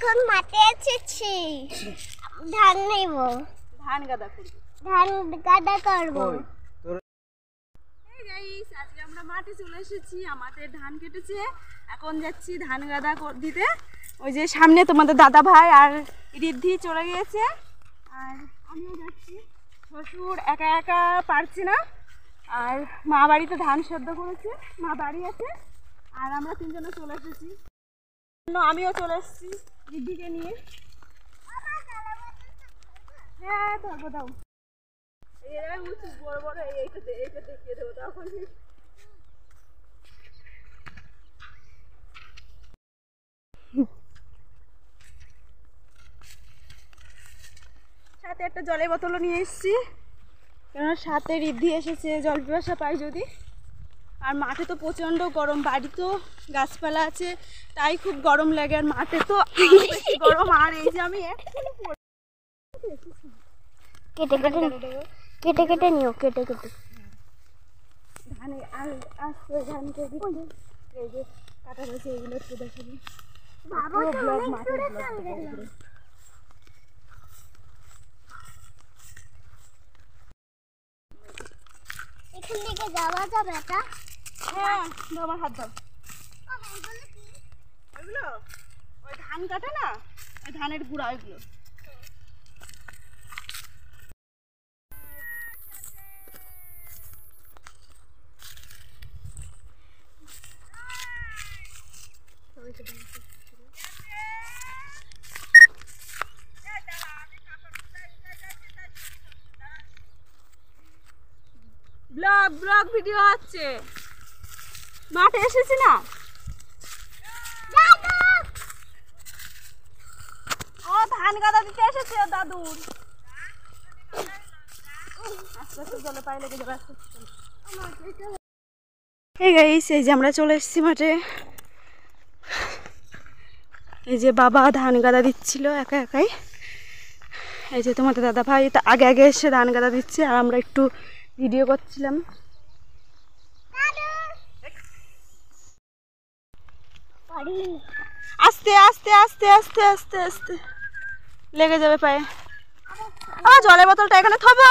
এখন মাঠে এসেছি, ধান নেব, ধান গাদা করব। ধান গাদা করব। আজকে আমরা মাঠে চলে এসেছি, আমাদের ধান কেটেছে, এখন যাচ্ছি ধান গাদা দিতে। ওই যে সামনে তোমাদের দাদা ভাই আর ঋদ্ধি চলে গিয়েছে, আর আমিও যাচ্ছি। শ্বশুর একা একা পারছি না, আর মা বাড়িতে ধান সেদ্ধ করেছে, মা বাড়ি আছে, আর আমরা তিনজনে চলে এসেছি। আমিও চলে এসেছি ঋদ্ধিকে নিয়ে। হ্যাঁ ধরবো, দাও। এরা উঁচু বড় বড়, এইটা দেখিয়ে দেবো তখন। সাথে একটা জলের বোতলও নিয়ে এসেছি, কেননা সাথে ঋদ্ধি এসেছে, জল পিপাসা পাই যদি। আর মাঠে তো প্রচণ্ড গরম, বাড়ি তো গাছপালা আছে, তাই খুব গরম লাগে, আর মাঠে তো বেশি গরম। আর এই যে আমি কেটে কেটে কেটে কেটে নিও, কেটে কেটে ধানে আর আসতে ধানকে এই যে কাটা রয়েছে, এগুলো একটু দেখাবি। ব্লগ মাঠের ব্লগ। এখান থেকে যাওয়া যাবে এটা? হ্যাঁ, আমার হাত দাও। ওইগুলো ওই ধান কাটে না, ওই ধানের গুঁড়া ওইগুলো। ব্লগ ব্লগ ভিডিও হচ্ছে, মাঠে এসেছি না। ও ধান গাদা দিতে এসেছে দাদুর। আস্তে আস্তে জলে পায়ে লেগে যাবে, আস্তে আস্তে। এই গাইস, এই যে আমরা চলে এসেছি মাঠে। এই যে বাবা ধান গাদা দিচ্ছিল একা একাই। এই যে তোমাদের দাদা ভাই আগে আগে এসে ধান গাদা দিচ্ছে, আর আমরা একটু ভিডিও করছিলাম। আস্তে আস্তে আস্তে আস্তে আস্তে আস্তে লেগে যাবে পায়ে। জলের বোতলটা এখানে থবো।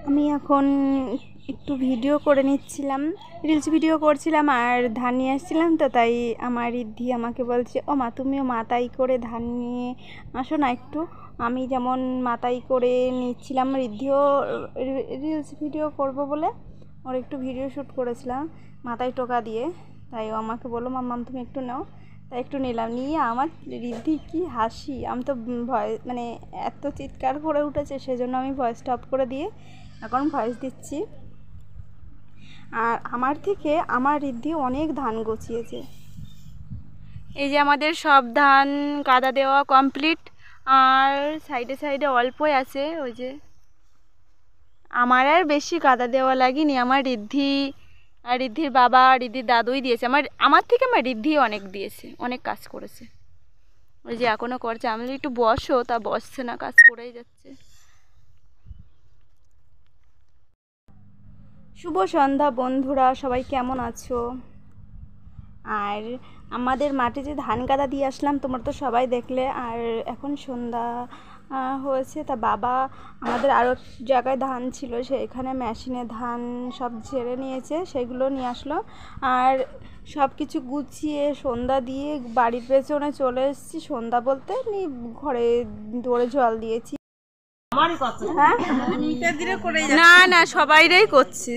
আমি এখন একটু ভিডিও করে নিচ্ছিলাম, রিলস ভিডিও করছিলাম, আর ধান নিয়ে আসছিলাম। তো তাই আমার ঋদ্ধি আমাকে বলছে, ও মা তুমিও মাথায় করে ধান নিয়ে আসো না একটু। আমি যেমন মাথায় করে নিচ্ছিলাম, ঋদ্ধিও রিলস ভিডিও করব বলে ওর একটু ভিডিও শ্যুট করেছিলাম মাথায় টোকা দিয়ে। তাই ও আমাকে বললো, মাম্মাম তুমি একটু নাও। তাই একটু নিলাম, নিয়ে আমার ঋদ্ধি কি হাসি। আমি তো মানে এত চিৎকার করে উঠেছে, সেজন্য আমি ভয়েসটা অফ করে দিয়ে এখন ভয়েস দিচ্ছি। আর আমার থেকে আমার ঋদ্ধি অনেক ধান গছিয়েছে। এই যে আমাদের সব ধান কাদা দেওয়া কমপ্লিট, আর সাইডে সাইডে অল্পই আছে। ওই যে আমার আর বেশি কাদা দেওয়া লাগেনি, আমার ঋদ্ধি আর ঋদ্ধির বাবা ঋদ্ধির দাদুই দিয়েছে। আমার থেকে আমার ঋদ্ধি অনেক দিয়েছে, অনেক কাজ করেছে। ওই যে এখনও করছে, আমি একটু বসো, তা বসছে না, কাজ করেই যাচ্ছে। শুভ সন্ধ্যা বন্ধুরা, সবাই কেমন আছো? আর আমাদের মাঠে যে ধান গাদা দিয়ে আসলাম তোমরা তো সবাই দেখলে। আর এখন সন্ধ্যা হয়েছে, তা বাবা আমাদের আরও এক জায়গায় ধান ছিল, সেখানে মেশিনে ধান সব ঝেড়ে নিয়েছে, সেগুলো নিয়ে আসলো। আর সব কিছু গুছিয়ে সন্ধ্যা দিয়ে বাড়ির পেছনে চলে এসেছি। সন্ধ্যা বলতে ঘরে দৌড়ে জল দিয়েছি। না না, সবাইরাই করছি।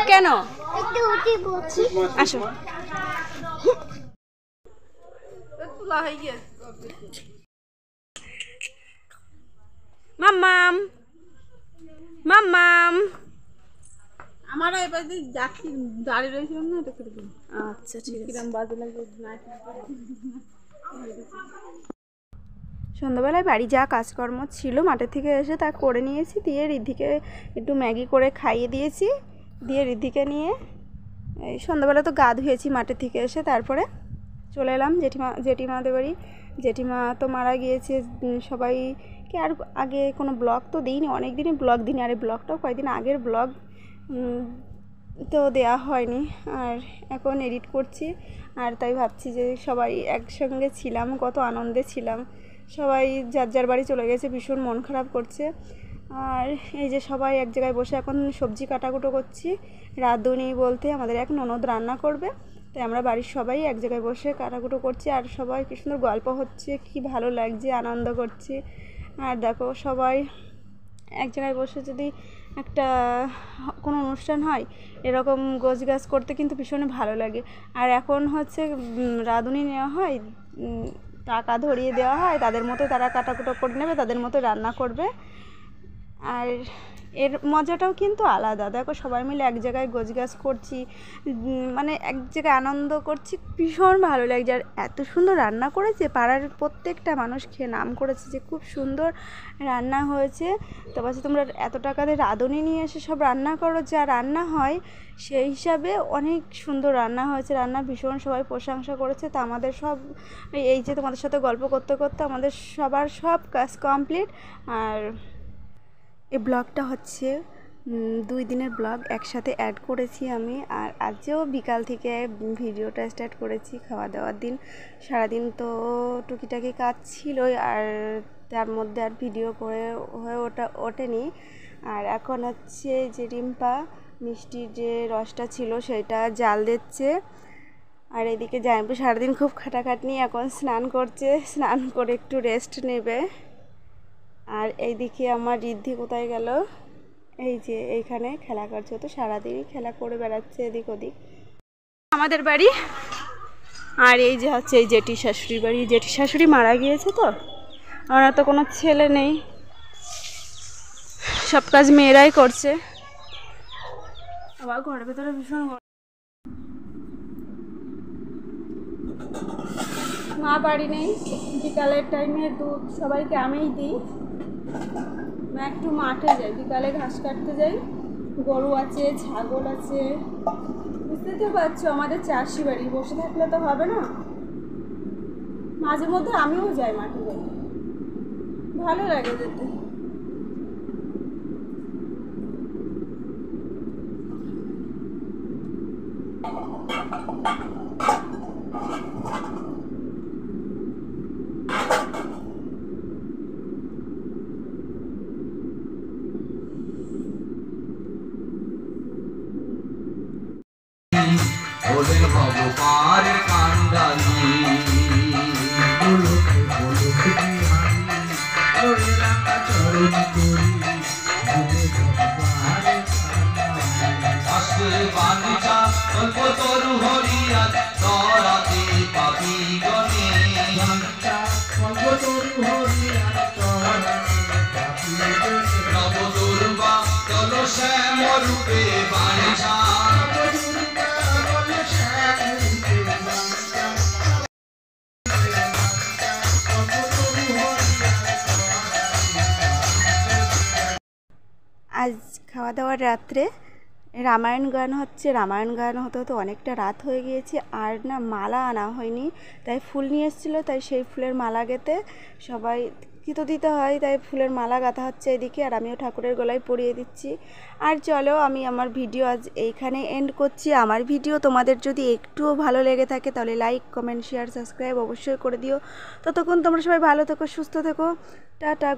কেন আসো, মাম্মাম মাম্মাম। আমার এবার যাচ্ছি, দাঁড়িয়ে রয়েছিলাম না, এটা করে দিন। আচ্ছা ঠিক আছে। কিরম বাজে লাগবে। সন্ধ্যাবেলায় বাড়ি যা কাজকর্ম ছিল মাঠের থেকে এসে তা করে নিয়েছি, দিয়ে ঋদ্ধিকে একটু ম্যাগি করে খাইয়ে দিয়েছি, দিয়ে ঋদ্ধিকে নিয়ে এই সন্ধ্যাবেলা তো গা ধুয়েছি মাঠের থেকে এসে, তারপরে চলে এলাম জেঠিমাদের বাড়ি। জেঠিমা তো মারা গিয়েছে। সবাইকে আর আগে কোনো ব্লগ তো দিইনি, অনেক দিনই ব্লগ দিইনি, আর এই ব্লগটাও কয়েকদিন আগের ব্লগ তো দেয়া হয়নি, আর এখন এডিট করছি। আর তাই ভাবছি যে সবাই একসঙ্গে ছিলাম, কত আনন্দে ছিলাম। সবাই যার যার বাড়ি চলে গেছে, ভীষণ মন খারাপ করছে। আর এই যে সবাই এক জায়গায় বসে এখন সবজি কাটাকুটো করছি। রাঁধুনি বলতে আমাদের এক ননদ রান্না করবে, তাই আমরা বাড়ির সবাই এক জায়গায় বসে কাটাকুটো করছি। আর সবাই কী সুন্দর গল্প হচ্ছে, কি ভালো লাগছে, আনন্দ করছি। আর দেখো সবাই এক জায়গায় বসে যদি একটা কোনো অনুষ্ঠান হয়, এরকম গোছগাছ করতে কিন্তু ভীষণ ভালো লাগে। আর এখন হচ্ছে রাঁধুনি নেওয়া হয়, টাকা ধরিয়ে দেওয়া হয়, তাদের মতো তারা কাটাকুটো করে নেবে, তাদের মতো রান্না করবে। আর এর মজাটাও কিন্তু আলাদা। দেখো সবাই মিলে এক জায়গায় গোছগাছ করছি, মানে এক জায়গায় আনন্দ করছি, ভীষণ ভালো লাগছে। আর এত সুন্দর রান্না করেছে, পাড়ার প্রত্যেকটা মানুষ খেয়ে নাম করেছে যে খুব সুন্দর রান্না হয়েছে। তো বলছে তোমরা এত টাকা দিয়ে রাঁধুনি নিয়ে এসে সব রান্না করো, যা রান্না হয় সেই হিসাবে অনেক সুন্দর রান্না হয়েছে। রান্না ভীষণ সবাই প্রশংসা করেছে। তা আমাদের সব এই যে তোমাদের সাথে গল্প করতে করতে আমাদের সবার সব কাজ কমপ্লিট। আর এই ব্লগটা হচ্ছে 2 দিনের ব্লগ একসাথে অ্যাড করেছি আমি। আর আজও বিকাল থেকে ভিডিওটা স্টার্ট করেছি, খাওয়া দাওয়ার দিন। সারাদিন তো টুকিটাকি কাজ ছিলই, আর তার মধ্যে আর ভিডিও করে হয়ে ওঠেনি। আর এখন হচ্ছে যে রিম্পা মিষ্টির যে রসটা ছিল সেটা জাল দিচ্ছে। আর এদিকে জামাইবাবু সারাদিন খুব খাটাখাটনি, এখন স্নান করছে, স্নান করে একটু রেস্ট নেবে। আর এইদিকে আমার ঋদ্ধি কোথায় গেল, এই যে এইখানে খেলা করছে, তো সারাদিনই খেলা করে বেড়াচ্ছে এদিক ওদিক। আমাদের বাড়ি। আর এই যে হচ্ছে এই জেঠি শাশুড়ির বাড়ি। জেঠি শাশুড়ি মারা গিয়েছে, তো আমার তো কোনো ছেলে নেই, সব কাজ মেয়েরাই করছে। আবার ঘরের ভেতরে ভীষণ মা বাড়ি নেই, বিকালের টাইমে দুধ সবাইকে আমিই দিই। মা একটু মাঠে যাই, বিকালে ঘাস কাটতে যাই। গরু আছে, ছাগল আছে, বুঝতে তো পারছো আমাদের চাষি বাড়ি, বসে থাকলে তো হবে না। মাঝে মধ্যে আমিও যাই মাঠে, যাই, ভালো লাগে যেতে। কল্পতরু হরিয়া তরাতে পাপি গণে কল্পতরু হরিয়া নবদুর্বা চল শ্যাম রূপে বাঞ্ছা আজ খাওয়া দাওয়ার রাত্রে রামায়ণ গান হচ্ছে। রামায়ণ গান হতে হতে অনেকটা রাত হয়ে গিয়েছে, আর না মালা আনা হয়নি, তাই ফুল নিয়ে এসেছিলো, তাই সেই ফুলের মালা গেঁথে সবাই তো দিতে হয়, তাই ফুলের মালা গাঁথা হচ্ছে এদিকে, আর আমিও ঠাকুরের গলায় পরিয়ে দিচ্ছি। আর চলো আমি আমার ভিডিও আজ এইখানে এন্ড করছি। আমার ভিডিও তোমাদের যদি একটুও ভালো লেগে থাকে তাহলে লাইক, কমেন্ট, শেয়ার, সাবস্ক্রাইব অবশ্যই করে দিও। ততক্ষণ তোমরা সবাই ভালো থেকো, সুস্থ থেকো, টাটা।